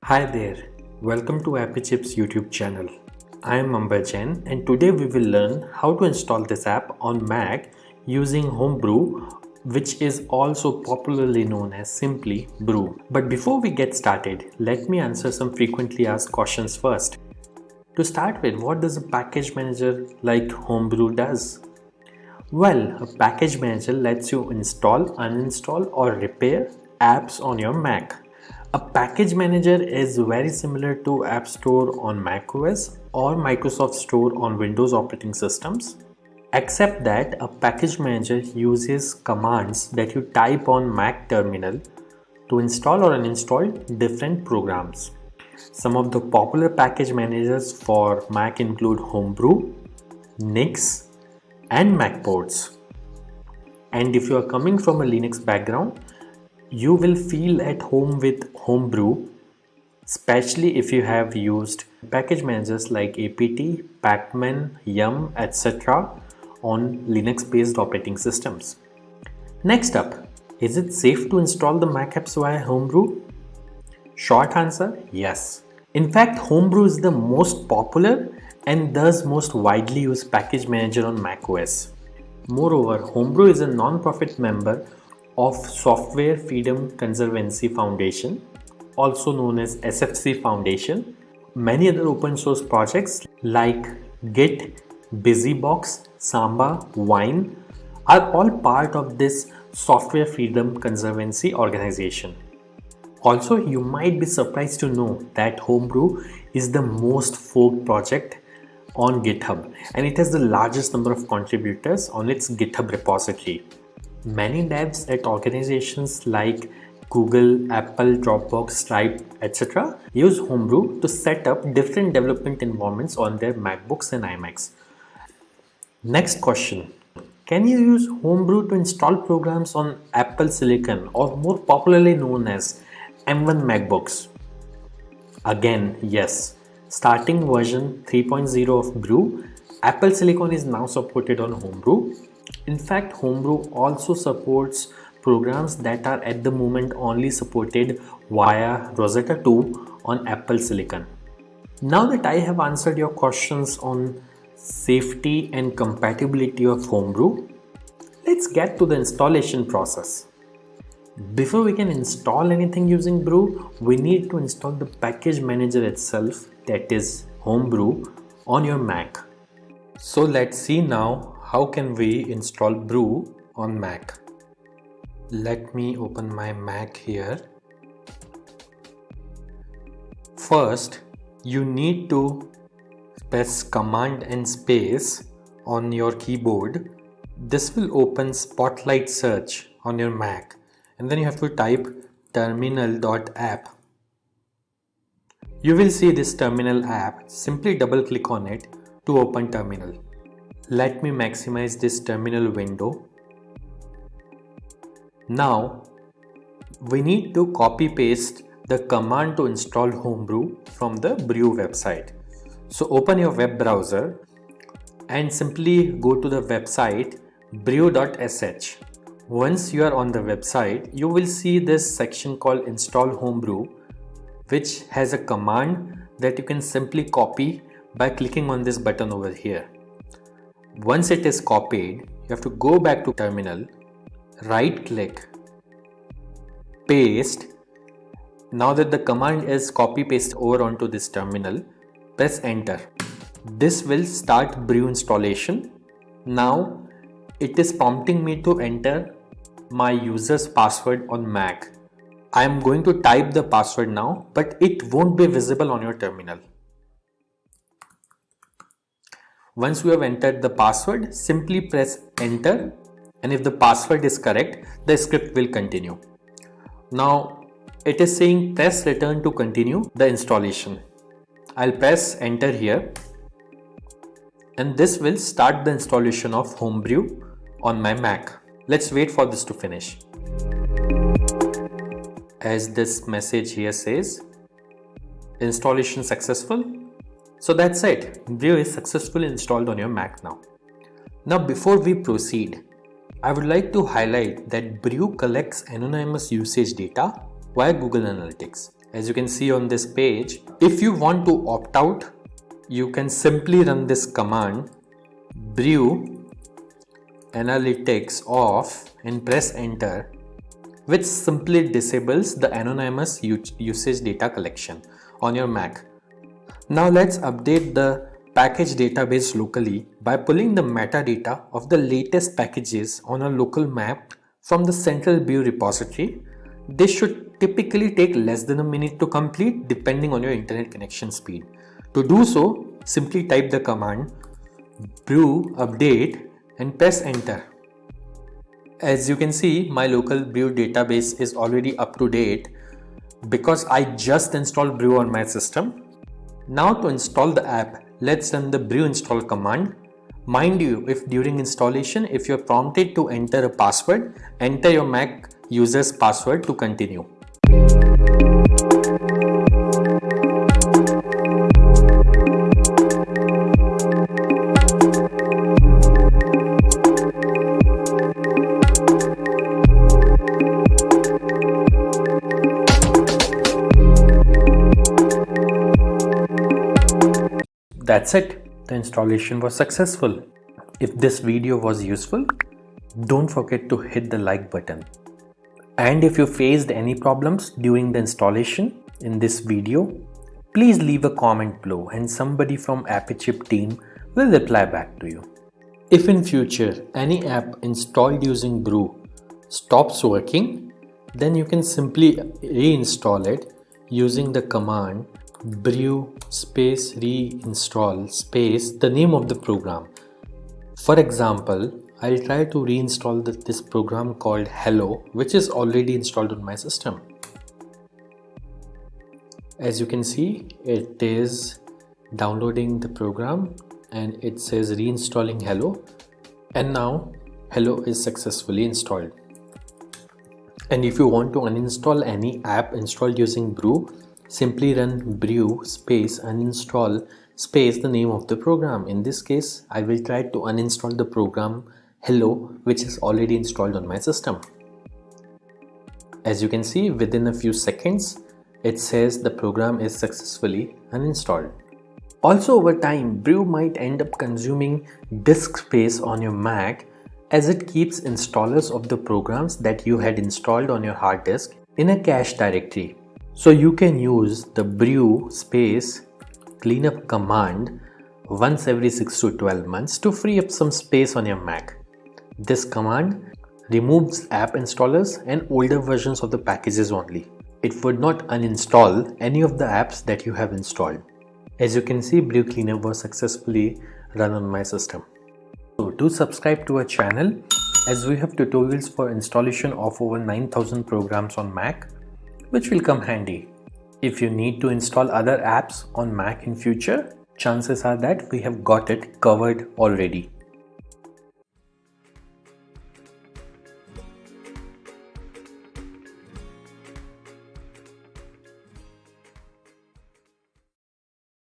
Hi there, welcome to Appy Chips YouTube channel. I am Ambajan and today we will learn how to install this app on Mac using Homebrew, which is also popularly known as simply Brew. But before we get started, let me answer some frequently asked questions first. To start with, what does a package manager like Homebrew does? Well, a package manager lets you install, uninstall or repair apps on your Mac. A package manager is very similar to App Store on macOS or Microsoft Store on Windows operating systems, except that a package manager uses commands that you type on Mac terminal to install or uninstall different programs. Some of the popular package managers for Mac include Homebrew, Nix, and Macports. And if you are coming from a Linux background, you will feel at home with Homebrew, especially if you have used package managers like apt, pacman, yum, etc. on Linux based operating systems. Next up, is it safe to install the Mac apps via Homebrew? Short answer, yes. In fact, Homebrew is the most popular and thus most widely used package manager on macOS. Moreover, Homebrew is a non-profit member of Software Freedom Conservancy Foundation, also known as SFC Foundation. Many other open source projects like Git, BusyBox, Samba, Wine are all part of this Software Freedom Conservancy organization. Also, you might be surprised to know that Homebrew is the most forked project on GitHub and it has the largest number of contributors on its GitHub repository. Many devs at organizations like Google, Apple, Dropbox, Stripe, etc. use Homebrew to set up different development environments on their MacBooks and iMacs. Next question. Can you use Homebrew to install programs on Apple Silicon or more popularly known as M1 MacBooks? Again, yes. Starting version 3.0 of Brew, Apple Silicon is now supported on Homebrew. In fact, Homebrew also supports programs that are at the moment only supported via Rosetta 2 on Apple Silicon. Now that I have answered your questions on safety and compatibility of Homebrew, let's get to the installation process. Before we can install anything using Brew, we need to install the package manager itself, that is Homebrew, on your Mac. So let's see now how can we install Brew on Mac. Let me open my Mac here. First, you need to press Command and space on your keyboard. This will open Spotlight Search on your Mac. And then you have to type terminal.app. You will see this terminal app. Simply double click on it to open terminal. Let me maximize this terminal window. Now we need to copy paste the command to install Homebrew from the Brew website. So open your web browser and simply go to the website brew.sh. Once you are on the website, you will see this section called Install Homebrew, which has a command that you can simply copy by clicking on this button over here. Once it is copied, you have to go back to terminal, right click, paste. Now that the command is copy paste over onto this terminal, press enter. This will start Brew installation. Now it is prompting me to enter my user's password on Mac. I am going to type the password now, but it won't be visible on your terminal. Once you have entered the password, simply press enter, and if the password is correct, the script will continue. Now it is saying press return to continue the installation. I'll press enter here, and this will start the installation of Homebrew on my Mac. Let's wait for this to finish. As this message here says, installation successful. So that's it. Brew is successfully installed on your Mac now. Now before we proceed, I would like to highlight that Brew collects anonymous usage data via Google Analytics. As you can see on this page, if you want to opt out, you can simply run this command brew analytics off and press enter, which simply disables the anonymous usage data collection on your Mac. Now let's update the package database locally by pulling the metadata of the latest packages on a local map from the central brew repository. This should typically take less than a minute to complete depending on your internet connection speed. To do so, simply type the command brew update and press enter. As you can see, my local brew database is already up to date because I just installed brew on my system. Now to install the app, let's run the brew install command. Mind you, if during installation, if you're prompted to enter a password, enter your Mac user's password to continue. That's it. The installation was successful. If this video was useful, don't forget to hit the like button. And if you faced any problems during the installation in this video, please leave a comment below and somebody from AppyChip team will reply back to you. If in future any app installed using brew stops working, then you can simply reinstall it using the command brew space reinstall space the name of the program. For example, I'll try to reinstall this program called Hello, which is already installed on my system. As you can see, it is downloading the program and it says reinstalling Hello, and now Hello is successfully installed. And if you want to uninstall any app installed using brew, simply run brew space uninstall space the name of the program. In this case, I will try to uninstall the program Hello, which is already installed on my system. As you can see, within a few seconds, it says the program is successfully uninstalled. Also, over time, brew might end up consuming disk space on your Mac as it keeps installers of the programs that you had installed on your hard disk in a cache directory. So you can use the brew space cleanup command once every 6 to 12 months to free up some space on your Mac. This command removes app installers and older versions of the packages only. It would not uninstall any of the apps that you have installed. As you can see, brew cleanup was successfully run on my system. So do subscribe to our channel as we have tutorials for installation of over 9,000 programs on Mac, which will come handy. If you need to install other apps on Mac in future, chances are that we have got it covered already.